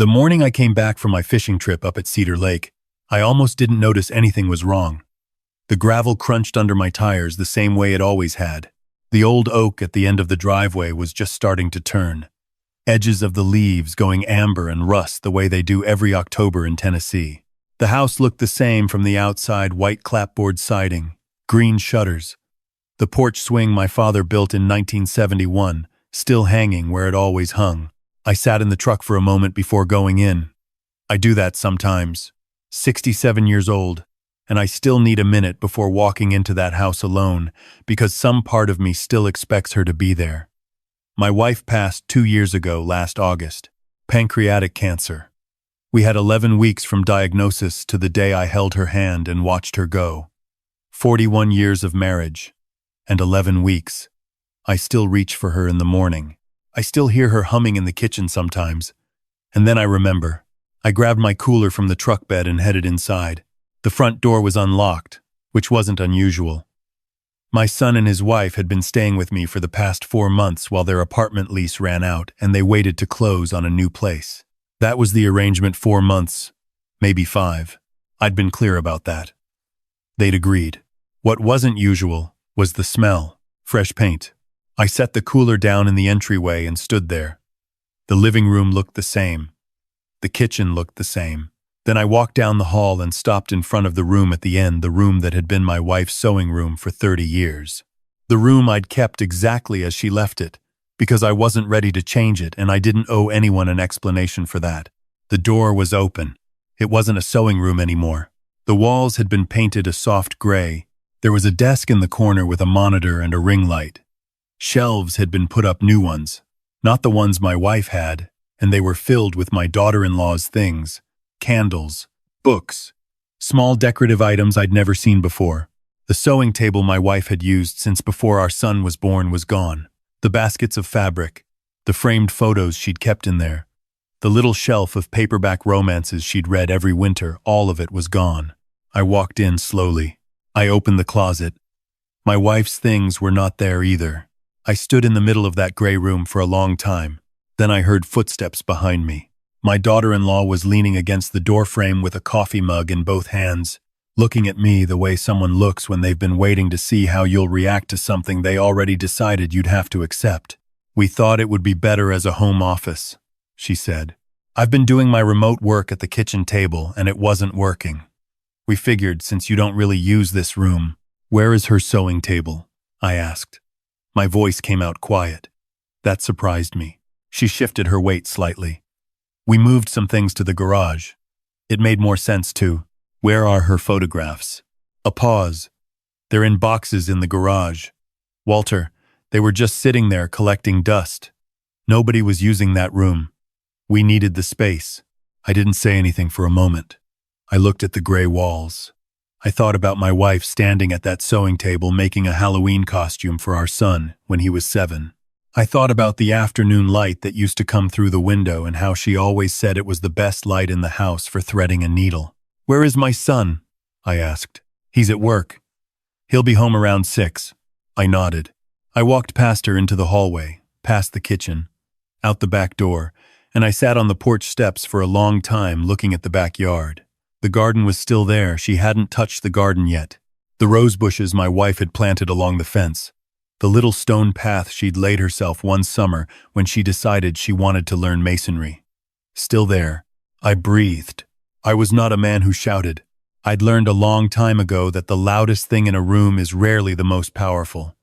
The morning I came back from my fishing trip up at Cedar Lake, I almost didn't notice anything was wrong. The gravel crunched under my tires the same way it always had. The old oak at the end of the driveway was just starting to turn. Edges of the leaves going amber and rust the way they do every October in Tennessee. The house looked the same from the outside, white clapboard siding, green shutters. The porch swing my father built in 1971, still hanging where it always hung. I sat in the truck for a moment before going in. I do that sometimes. 67 years old, and I still need a minute before walking into that house alone because some part of me still expects her to be there. My wife passed 2 years ago last August. Pancreatic cancer. We had 11 weeks from diagnosis to the day I held her hand and watched her go. 41 years of marriage. And 11 weeks. I still reach for her in the morning. I still hear her humming in the kitchen sometimes. And then I remember. I grabbed my cooler from the truck bed and headed inside. The front door was unlocked, which wasn't unusual. My son and his wife had been staying with me for the past 4 months while their apartment lease ran out and they waited to close on a new place. That was the arrangement, 4 months, maybe 5. I'd been clear about that. They'd agreed. What wasn't usual was the smell, fresh paint. I set the cooler down in the entryway and stood there. The living room looked the same. The kitchen looked the same. Then I walked down the hall and stopped in front of the room at the end, the room that had been my wife's sewing room for 30 years. The room I'd kept exactly as she left it, because I wasn't ready to change it and I didn't owe anyone an explanation for that. The door was open. It wasn't a sewing room anymore. The walls had been painted a soft gray. There was a desk in the corner with a monitor and a ring light. Shelves had been put up, new ones, not the ones my wife had, and they were filled with my daughter-in-law's things. Candles, books, small decorative items I'd never seen before. The sewing table my wife had used since before our son was born was gone. The baskets of fabric, the framed photos she'd kept in there, the little shelf of paperback romances she'd read every winter, all of it was gone. I walked in slowly. I opened the closet. My wife's things were not there either. I stood in the middle of that gray room for a long time. Then I heard footsteps behind me. My daughter-in-law was leaning against the doorframe with a coffee mug in both hands, looking at me the way someone looks when they've been waiting to see how you'll react to something they already decided you'd have to accept. "We thought it would be better as a home office," she said. "I've been doing my remote work at the kitchen table and it wasn't working. We figured since you don't really use this room." "Where is her sewing table?" I asked. My voice came out quiet. That surprised me. She shifted her weight slightly. "We moved some things to the garage." It made more sense too. "Where are her photographs?" A pause. "They're in boxes in the garage. Walter, they were just sitting there collecting dust. Nobody was using that room. We needed the space." I didn't say anything for a moment. I looked at the gray walls. I thought about my wife standing at that sewing table making a Halloween costume for our son when he was 7. I thought about the afternoon light that used to come through the window and how she always said it was the best light in the house for threading a needle. "Where is my son?" I asked. "He's at work. He'll be home around 6. I nodded. I walked past her into the hallway, past the kitchen, out the back door, and I sat on the porch steps for a long time looking at the backyard. The garden was still there. She hadn't touched the garden yet. The rose bushes my wife had planted along the fence. The little stone path she'd laid herself one summer when she decided she wanted to learn masonry. Still there. I breathed. I was not a man who shouted. I'd learned a long time ago that the loudest thing in a room is rarely the most powerful.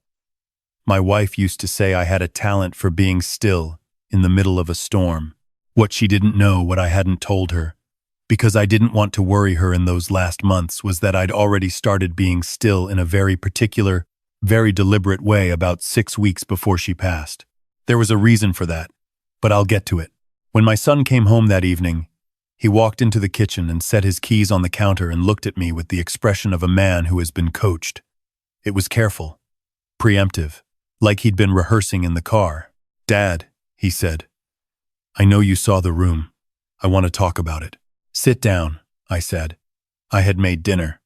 My wife used to say I had a talent for being still in the middle of a storm. What she didn't know, what I hadn't told her, because I didn't want to worry her in those last months, was that I'd already started being still in a very particular, very deliberate way about 6 weeks before she passed. There was a reason for that, but I'll get to it. When my son came home that evening, he walked into the kitchen and set his keys on the counter and looked at me with the expression of a man who has been coached. It was careful, preemptive, like he'd been rehearsing in the car. "Dad," he said, "I know you saw the room. I want to talk about it." "Sit down," I said. I had made dinner.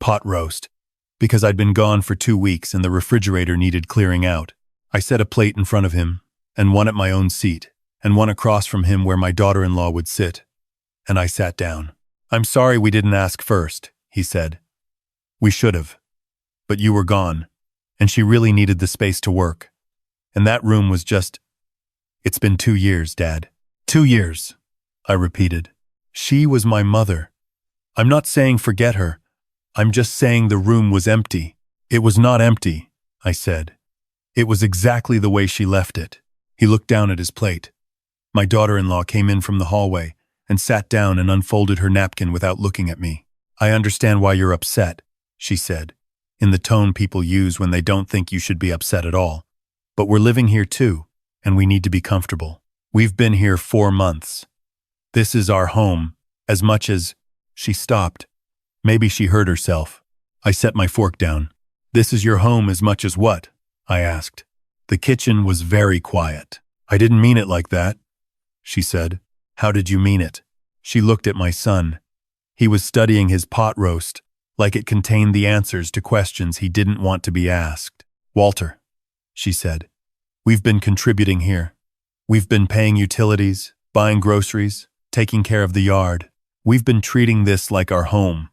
Pot roast. Because I'd been gone for 2 weeks and the refrigerator needed clearing out. I set a plate in front of him and one at my own seat, and one across from him where my daughter-in-law would sit, and I sat down. "I'm sorry we didn't ask first," he said. "We should have. But you were gone, and she really needed the space to work. And that room was just... It's been 2 years, Dad." 2 years, I repeated. She was my mother. I'm not saying forget her. I'm just saying the room was empty. It was not empty, I said. It was exactly the way she left it. He looked down at his plate. My daughter-in-law came in from the hallway and sat down and unfolded her napkin without looking at me. "I understand why you're upset," she said, in the tone people use when they don't think you should be upset at all. "But we're living here too, and we need to be comfortable. We've been here 4 months. This is our home, as much as..." She stopped. Maybe she heard herself. I set my fork down. "This is your home as much as what?" I asked. The kitchen was very quiet. "I didn't mean it like that," she said. "How did you mean it?" She looked at my son. He was studying his pot roast, like it contained the answers to questions he didn't want to be asked. "Walter," she said, "we've been contributing here. We've been paying utilities, buying groceries, taking care of the yard. We've been treating this like our home.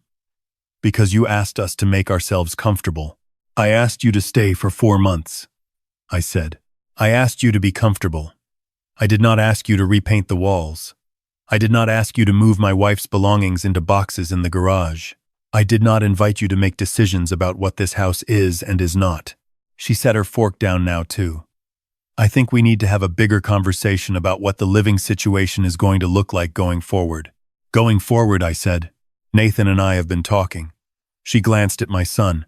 Because you asked us to make ourselves comfortable. I asked you to stay for 4 months," I said. "I asked you to be comfortable. I did not ask you to repaint the walls. I did not ask you to move my wife's belongings into boxes in the garage. I did not invite you to make decisions about what this house is and is not." She set her fork down now too. "I think we need to have a bigger conversation about what the living situation is going to look like going forward." "Going forward," I said. "Nathan and I have been talking." She glanced at my son,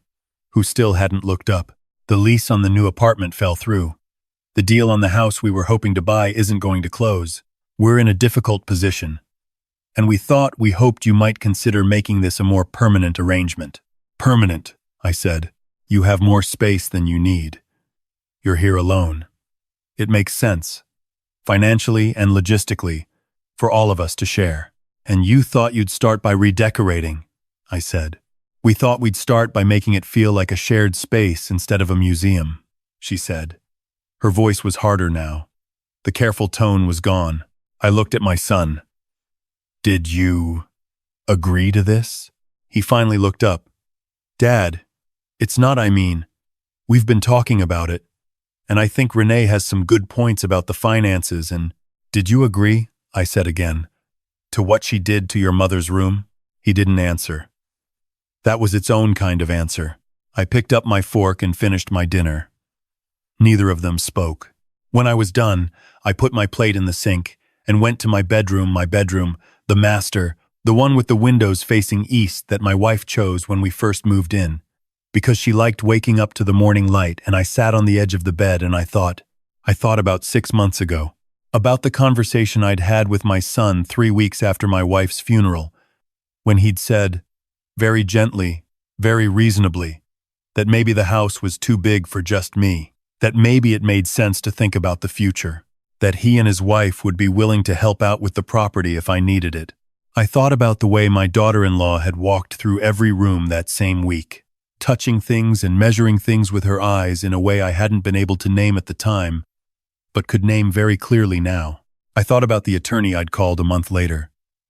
who still hadn't looked up. "The lease on the new apartment fell through. The deal on the house we were hoping to buy isn't going to close. We're in a difficult position. And we hoped you might consider making this a more permanent arrangement." "Permanent," I said. "You have more space than you need. You're here alone. It makes sense, financially and logistically, for all of us to share." "And you thought you'd start by redecorating," I said. "We thought we'd start by making it feel like a shared space instead of a museum," she said. Her voice was harder now. The careful tone was gone. I looked at my son. "Did you agree to this?" He finally looked up. "Dad, it's not I mean. We've been talking about it, and I think Renee has some good points about the finances and..." "Did you agree?" I said again. "To what she did to your mother's room?" He didn't answer. That was its own kind of answer. I picked up my fork and finished my dinner. Neither of them spoke. When I was done, I put my plate in the sink and went to my bedroom, the master, the one with the windows facing east that my wife chose when we first moved in, because she liked waking up to the morning light, and I sat on the edge of the bed and I thought about 6 months ago, about the conversation I'd had with my son 3 weeks after my wife's funeral, when he'd said, very gently, very reasonably, that maybe the house was too big for just me, that maybe it made sense to think about the future, that he and his wife would be willing to help out with the property if I needed it. I thought about the way my daughter-in-law had walked through every room that same week, touching things and measuring things with her eyes in a way I hadn't been able to name at the time, but could name very clearly now. I thought about the attorney I'd called a month later,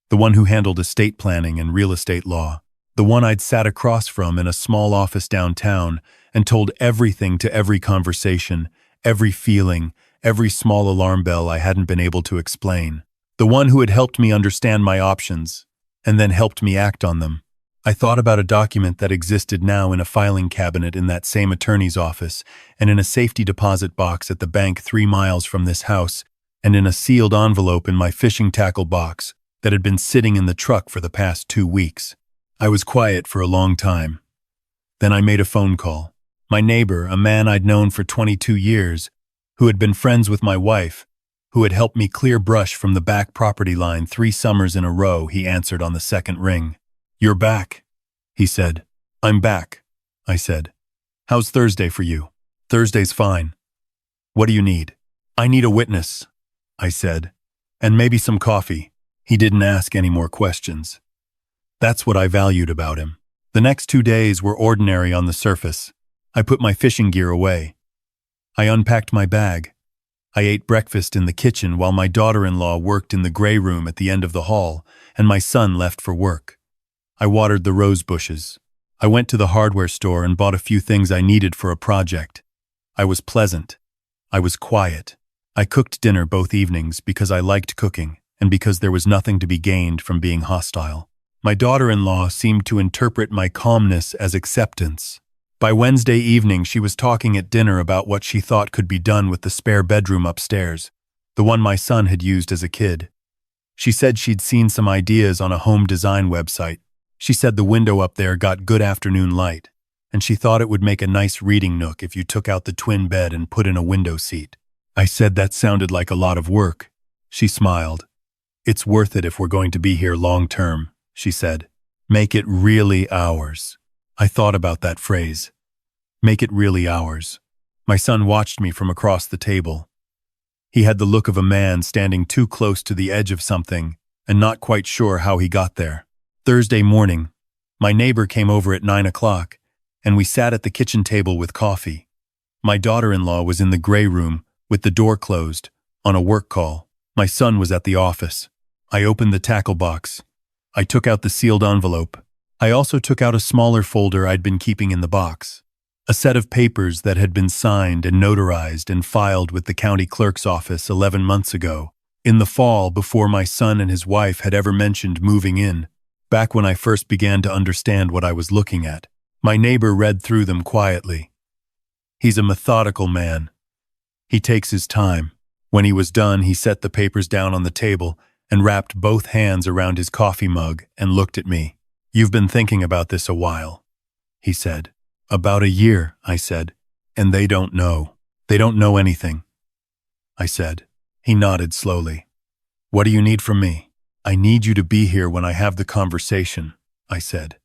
the one who handled estate planning and real estate law, the one I'd sat across from in a small office downtown and told everything to every conversation, every feeling, every small alarm bell I hadn't been able to explain, the one who had helped me understand my options and then helped me act on them. I thought about a document that existed now in a filing cabinet in that same attorney's office, and in a safety deposit box at the bank 3 miles from this house, and in a sealed envelope in my fishing tackle box that had been sitting in the truck for the past 2 weeks. I was quiet for a long time. Then I made a phone call. My neighbor, a man I'd known for 22 years, who had been friends with my wife, who had helped me clear brush from the back property line 3 summers in a row, he answered on the second ring. "You're back," he said. "I'm back," I said. "How's Thursday for you?" "Thursday's fine." "What do you need?" "I need a witness," I said, "and maybe some coffee." He didn't ask any more questions. That's what I valued about him. The next 2 days were ordinary on the surface. I put my fishing gear away. I unpacked my bag. I ate breakfast in the kitchen while my daughter-in-law worked in the gray room at the end of the hall, and my son left for work. I watered the rose bushes. I went to the hardware store and bought a few things I needed for a project. I was pleasant. I was quiet. I cooked dinner both evenings because I liked cooking and because there was nothing to be gained from being hostile. My daughter-in-law seemed to interpret my calmness as acceptance. By Wednesday evening, she was talking at dinner about what she thought could be done with the spare bedroom upstairs, the one my son had used as a kid. She said she'd seen some ideas on a home design website. She said the window up there got good afternoon light, and she thought it would make a nice reading nook if you took out the twin bed and put in a window seat. I said that sounded like a lot of work. She smiled. "It's worth it if we're going to be here long term," she said. "Make it really ours." I thought about that phrase. Make it really ours. My son watched me from across the table. He had the look of a man standing too close to the edge of something and not quite sure how he got there. Thursday morning, my neighbor came over at 9 o'clock, and we sat at the kitchen table with coffee. My daughter-in-law was in the gray room, with the door closed, on a work call. My son was at the office. I opened the tackle box. I took out the sealed envelope. I also took out a smaller folder I'd been keeping in the box. A set of papers that had been signed and notarized and filed with the county clerk's office 11 months ago, in the fall before my son and his wife had ever mentioned moving in, back when I first began to understand what I was looking at. My neighbor read through them quietly. He's a methodical man. He takes his time. When he was done, he set the papers down on the table and wrapped both hands around his coffee mug and looked at me. "You've been thinking about this a while," he said. "About a year," I said. "And they don't know. They don't know anything," I said. He nodded slowly. "What do you need from me?" "I need you to be here when I have the conversation," I said.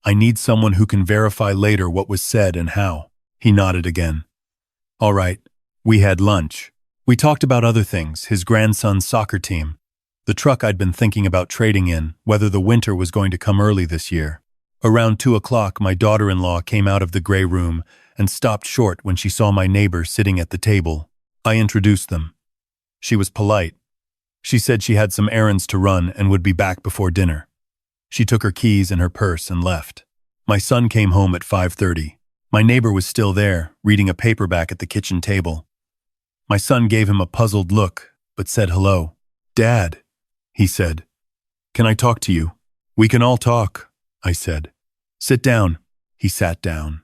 "I need someone who can verify later what was said and how." He nodded again. "All right." We had lunch. We talked about other things, his grandson's soccer team, the truck I'd been thinking about trading in, whether the winter was going to come early this year. Around 2 o'clock, my daughter-in-law came out of the gray room and stopped short when she saw my neighbor sitting at the table. I introduced them. She was polite. She said she had some errands to run and would be back before dinner. She took her keys and her purse and left. My son came home at 5:30. My neighbor was still there, reading a paperback at the kitchen table. My son gave him a puzzled look, but said hello. "Dad," he said. "Can I talk to you?" "We can all talk," I said. "Sit down." He sat down.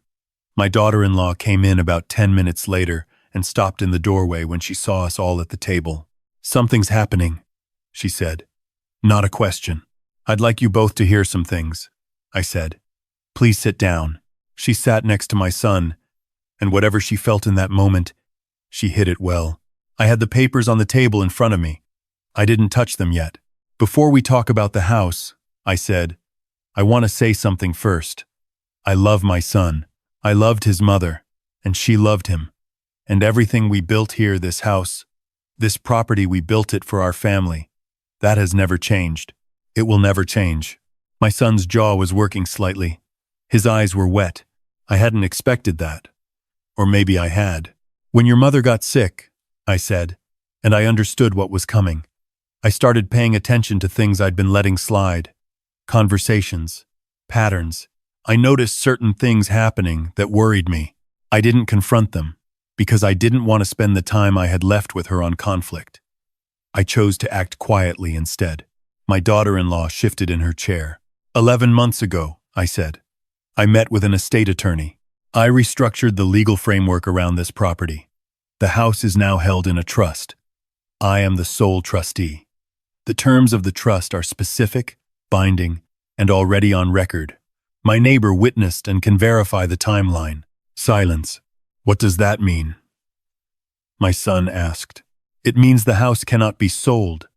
My daughter-in-law came in about 10 minutes later and stopped in the doorway when she saw us all at the table. "Something's happening," she said. "Not a question. I'd like you both to hear some things," I said. "Please sit down." She sat next to my son, and whatever she felt in that moment, she hid it well. I had the papers on the table in front of me. I didn't touch them yet. "Before we talk about the house," I said, "I want to say something first. I love my son. I loved his mother, and she loved him. And everything we built here, this house, this property, we built it for our family. That has never changed. It will never change." My son's jaw was working slightly. His eyes were wet. I hadn't expected that. Or maybe I had. "When your mother got sick," I said, and I understood what was coming. I started paying attention to things I'd been letting slide. Conversations, patterns. I noticed certain things happening that worried me. I didn't confront them, because I didn't want to spend the time I had left with her on conflict. I chose to act quietly instead. My daughter-in-law shifted in her chair. 11 months ago," I said, "I met with an estate attorney. I restructured the legal framework around this property. The house is now held in a trust. I am the sole trustee. The terms of the trust are specific, binding, and already on record. My neighbor witnessed and can verify the timeline." Silence. "What does that mean?" my son asked. "It means the house cannot be sold,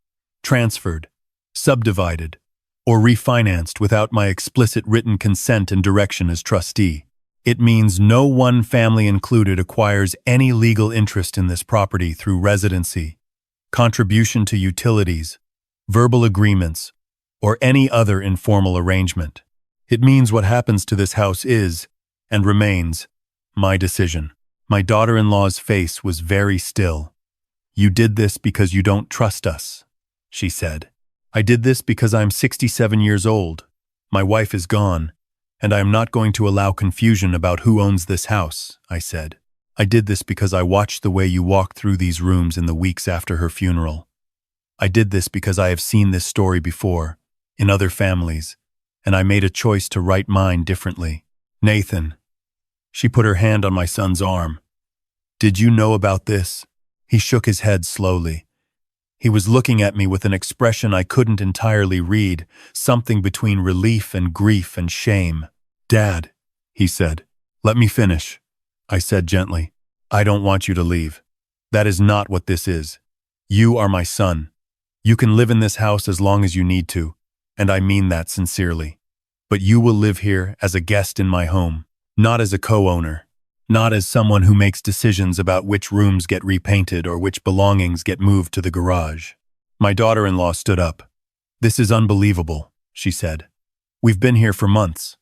transferred, subdivided, or refinanced without my explicit written consent and direction as trustee. It means no one family included acquires any legal interest in this property through residency, contribution to utilities, verbal agreements, or any other informal arrangement. It means what happens to this house is, and remains, my decision." My daughter-in-law's face was very still. You did this because you don't trust us, she said. I did this because I'm 67 years old. My wife is gone, and I am not going to allow confusion about who owns this house, I said. I did this because I watched the way you walked through these rooms in the weeks after her funeral. I did this because I have seen this story before, in other families, and I made a choice to write mine differently. Nathan. She put her hand on my son's arm. Did you know about this? He shook his head slowly. He was looking at me with an expression I couldn't entirely read, something between relief and grief and shame. Dad, he said. Let me finish, I said gently. I don't want you to leave. That is not what this is. You are my son. You can live in this house as long as you need to, and I mean that sincerely. But you will live here as a guest in my home, not as a co-owner, not as someone who makes decisions about which rooms get repainted or which belongings get moved to the garage. My daughter-in-law stood up. This is unbelievable, she said. We've been here for months.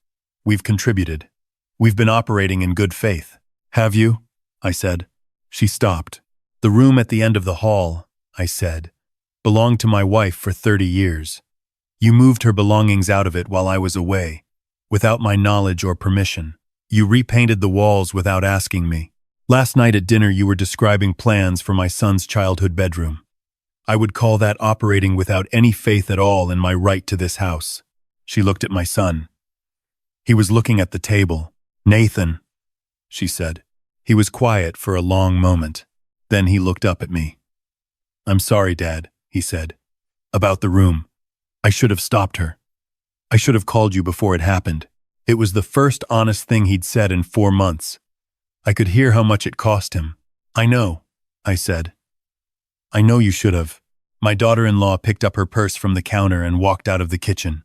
We've contributed. We've been operating in good faith. Have you? I said. She stopped. The room at the end of the hall, I said, belonged to my wife for 30 years. You moved her belongings out of it while I was away, without my knowledge or permission. You repainted the walls without asking me. Last night at dinner you were describing plans for my son's childhood bedroom. I would call that operating without any faith at all in my right to this house. She looked at my son. He was looking at the table. Nathan, she said. He was quiet for a long moment. Then he looked up at me. I'm sorry, Dad, he said. About the room. I should have stopped her. I should have called you before it happened. It was the first honest thing he'd said in 4 months. I could hear how much it cost him. I know, I said. I know you should have. My daughter-in-law picked up her purse from the counter and walked out of the kitchen.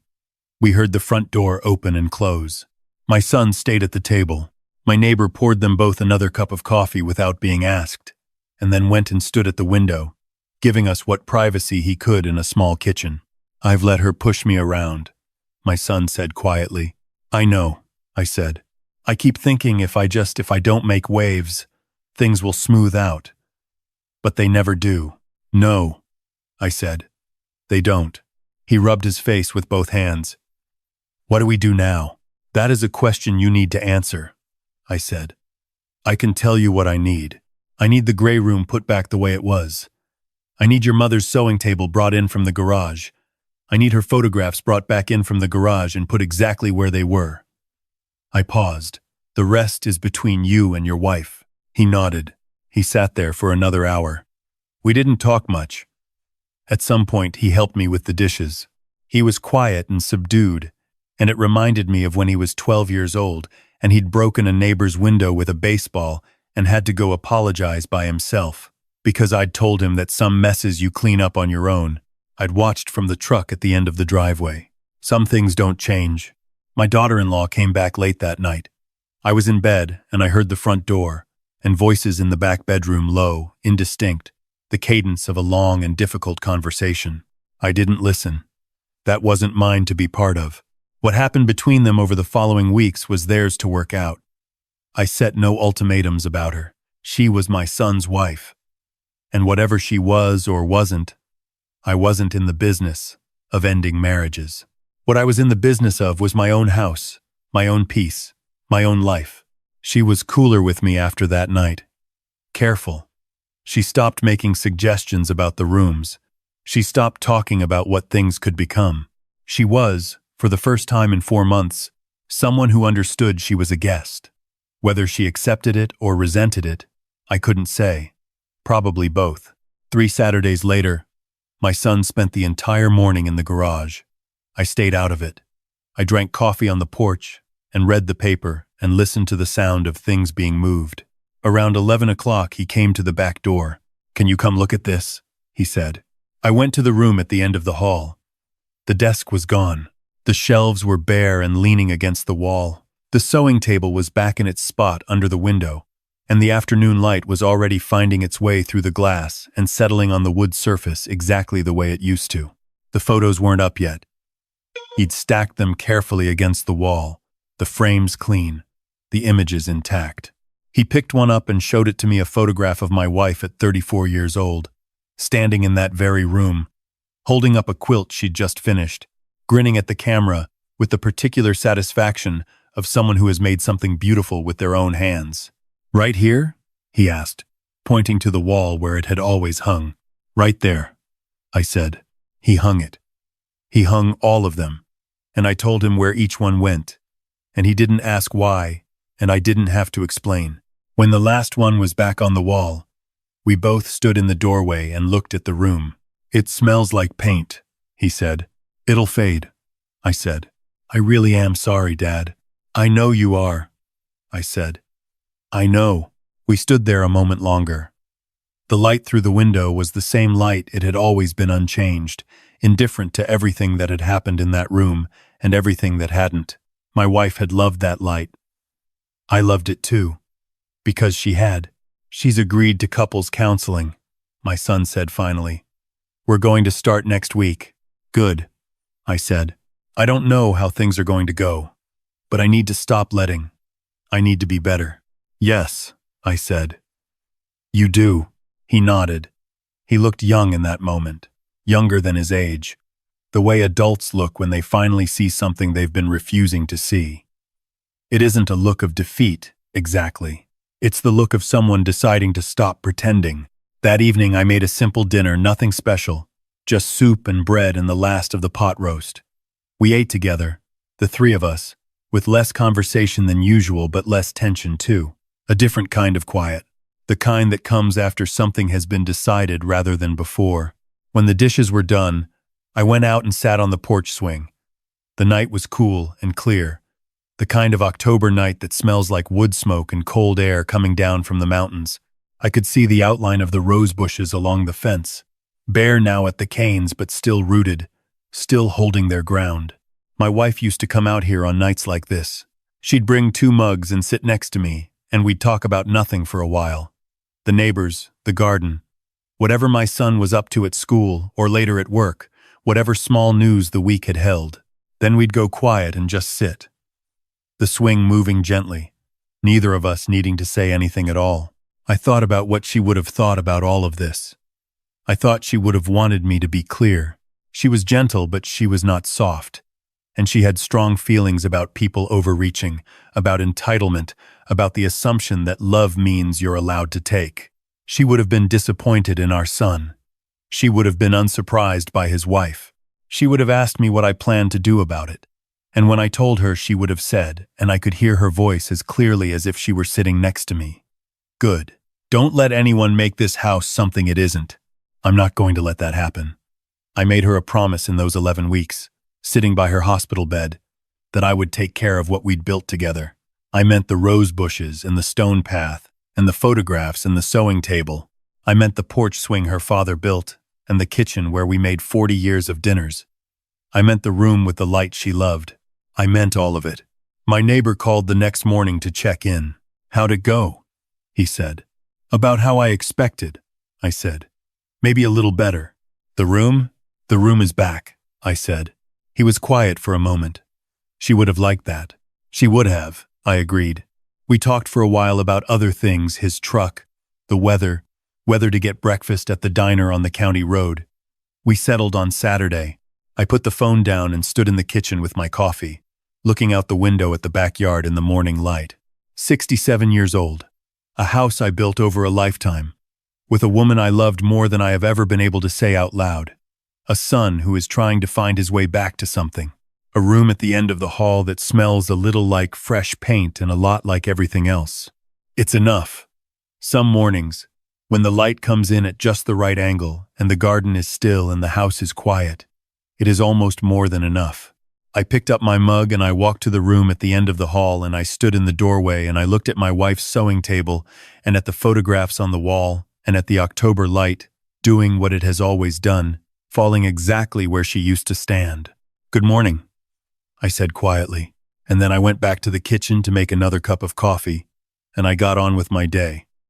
We heard the front door open and close. My son stayed at the table. My neighbor poured them both another cup of coffee without being asked, and then went and stood at the window, giving us what privacy he could in a small kitchen. I've let her push me around, my son said quietly. I know, I said. I keep thinking if I don't make waves, things will smooth out. But they never do. No, I said. They don't. He rubbed his face with both hands. What do we do now? That is a question you need to answer, I said. I can tell you what I need. I need the gray room put back the way it was. I need your mother's sewing table brought in from the garage. I need her photographs brought back in from the garage and put exactly where they were. I paused. The rest is between you and your wife. He nodded. He sat there for another hour. We didn't talk much. At some point, he helped me with the dishes. He was quiet and subdued, and it reminded me of when he was 12 years old and he'd broken a neighbor's window with a baseball and had to go apologize by himself because I'd told him that some messes you clean up on your own. I'd watched from the truck at the end of the driveway. Some things don't change. My daughter-in-law came back late that night. I was in bed, and I heard the front door, and voices in the back bedroom low, indistinct, the cadence of a long and difficult conversation. I didn't listen. That wasn't mine to be part of. What happened between them over the following weeks was theirs to work out. I set no ultimatums about her. She was my son's wife. And whatever she was or wasn't, I wasn't in the business of ending marriages. What I was in the business of was my own house, my own peace, my own life. She was cooler with me after that night. Careful. She stopped making suggestions about the rooms. She stopped talking about what things could become. She was, for the first time in 4 months, someone who understood she was a guest. Whether she accepted it or resented it, I couldn't say. Probably both. 3 Saturdays later, my son spent the entire morning in the garage. I stayed out of it. I drank coffee on the porch and read the paper and listened to the sound of things being moved. Around 11 o'clock, he came to the back door. "Can you come look at this?" he said. I went to the room at the end of the hall. The desk was gone. The shelves were bare and leaning against the wall. The sewing table was back in its spot under the window, and the afternoon light was already finding its way through the glass and settling on the wood surface exactly the way it used to. The photos weren't up yet. He'd stacked them carefully against the wall, the frames clean, the images intact. He picked one up and showed it to me, a photograph of my wife at 34 years old. standing in that very room, holding up a quilt she'd just finished, grinning at the camera with the particular satisfaction of someone who has made something beautiful with their own hands. "Right here?" he asked, pointing to the wall where it had always hung. "Right there," I said. He hung it. He hung all of them, and I told him where each one went, and he didn't ask why, and I didn't have to explain. When the last one was back on the wall, we both stood in the doorway and looked at the room. "It smells like paint," he said. "It'll fade," I said. "I really am sorry, Dad." "I know you are," I said. "I know." We stood there a moment longer. The light through the window was the same light it had always been, unchanged, indifferent to everything that had happened in that room and everything that hadn't. My wife had loved that light. I loved it too, because she had. "She's agreed to couples counseling," my son said finally. "We're going to start next week." "Good," I said. "I don't know how things are going to go, but I need to stop letting. I need to be better." "Yes," I said. "You do." He nodded. He looked young in that moment, younger than his age, the way adults look when they finally see something they've been refusing to see. It isn't a look of defeat, exactly. It's the look of someone deciding to stop pretending. That evening I made a simple dinner, nothing special, just soup and bread and the last of the pot roast. We ate together, the three of us, with less conversation than usual but less tension too. A different kind of quiet. The kind that comes after something has been decided rather than before. When the dishes were done, I went out and sat on the porch swing. The night was cool and clear, the kind of October night that smells like wood smoke and cold air coming down from the mountains. I could see the outline of the rose bushes along the fence, bare now at the canes but still rooted, still holding their ground. My wife used to come out here on nights like this. She'd bring 2 mugs and sit next to me, and we'd talk about nothing for a while. The neighbors, the garden, whatever my son was up to at school or later at work, whatever small news the week had held. Then we'd go quiet and just sit. The swing moving gently, neither of us needing to say anything at all. I thought about what she would have thought about all of this. I thought she would have wanted me to be clear. She was gentle, but she was not soft. And she had strong feelings about people overreaching, about entitlement, about the assumption that love means you're allowed to take. She would have been disappointed in our son. She would have been unsurprised by his wife. She would have asked me what I planned to do about it. And when I told her, she would have said, and I could hear her voice as clearly as if she were sitting next to me, "Good. Don't let anyone make this house something it isn't." I'm not going to let that happen. I made her a promise in those 11 weeks, sitting by her hospital bed, that I would take care of what we'd built together. I meant the rose bushes and the stone path and the photographs and the sewing table. I meant the porch swing her father built and the kitchen where we made 40 years of dinners. I meant the room with the light she loved. I meant all of it. My neighbor called the next morning to check in. "How'd it go?" he said. "About how I expected," I said. "Maybe a little better." The room is back," I said. He was quiet for a moment. "She would have liked that." "She would have," I agreed. We talked for a while about other things, his truck, the weather, whether to get breakfast at the diner on the county road. We settled on Saturday. I put the phone down and stood in the kitchen with my coffee, looking out the window at the backyard in the morning light. 67 years old. A house I built over a lifetime, with a woman I loved more than I have ever been able to say out loud. A son who is trying to find his way back to something. A room at the end of the hall that smells a little like fresh paint and a lot like everything else. It's enough. Some mornings, when the light comes in at just the right angle and the garden is still and the house is quiet, it is almost more than enough. I picked up my mug and I walked to the room at the end of the hall, and I stood in the doorway and I looked at my wife's sewing table and at the photographs on the wall and at the October light, doing what it has always done, falling exactly where she used to stand. "Good morning," I said quietly, and then I went back to the kitchen to make another cup of coffee, and I got on with my day.